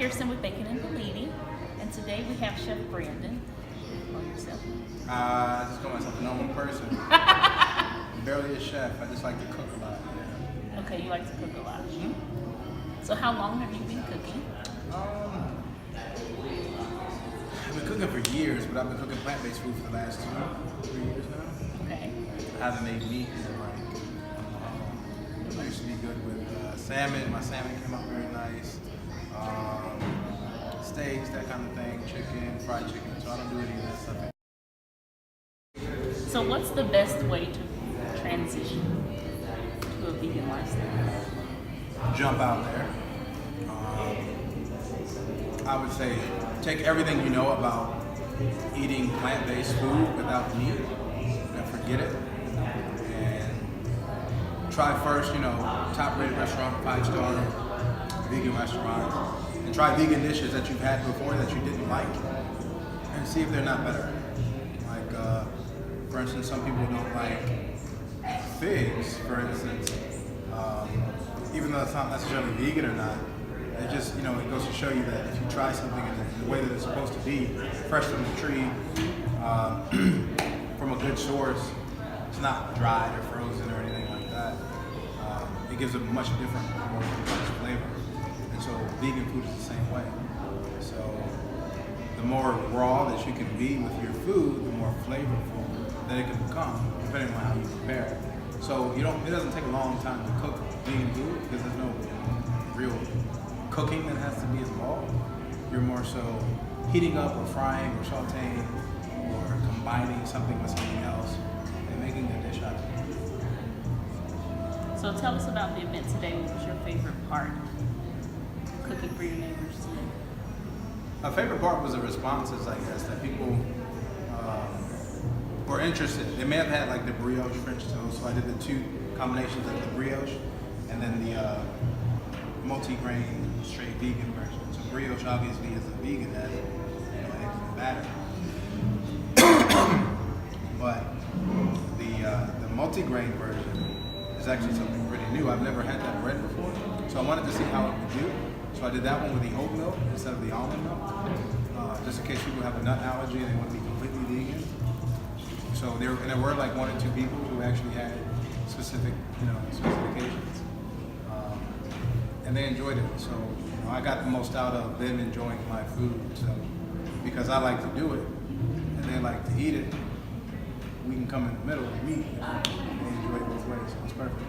Kirsten with Bacon and Bellini, and today we have Chef Brandon. Call yourself. I just call myself a normal person. Barely a chef. I just like to cook a lot. Yeah. Okay, you like to cook a lot. So how long have you been cooking? I've been cooking for years, but I've been cooking plant-based food for the last 2-3 years now. Okay. I haven't made meat in I used to be good with salmon. My salmon came out very nice. Steaks, that kind of thing. Chicken, fried chicken. So I don't do any of that stuff. So what's the best way to transition to a vegan lifestyle? Jump out there. I would say take everything you know about eating plant-based food without meat and forget it. And try first, top-rated restaurant, 5-star vegan restaurant, and try vegan dishes that you've had before that you didn't like, and see if they're not better. Like, for instance, some people don't like figs, for instance, even though it's not necessarily vegan or not. It just, it goes to show you that if you try something in the way that it's supposed to be, fresh from the tree, from a good source, it's not dried or frozen or anything like that. It gives a much different, more complex flavor. And so vegan food is the same way. So the more raw that you can be with your food, the more flavorful that it can become, depending on how you prepare it. So it doesn't take a long time to cook vegan food because there's no real cooking that has to be involved. You're more so heating up or frying or sauteing or combining something with something else and making a dish out of it. So tell us about the event today. What was your favorite part? Cooking for your neighbors today. My favorite part was the responses, I guess, that people were interested. They may have had like the brioche French toast, so I did the 2 combinations of the brioche and then the multi-grain straight vegan version. So brioche obviously is a vegan as eggs and batter. But the multi-grain version is actually something pretty new. I've never had that bread before, so I wanted to see how it would do. So I did that one with the oat milk instead of the almond milk, just in case people have a nut allergy and they want to be completely vegan. So there were like 1 or 2 people who actually had specific, specifications, and they enjoyed it. So I got the most out of them enjoying my food. So because I like to do it and they like to eat it, we can come in the middle and meet. They enjoy it both ways. So it's perfect.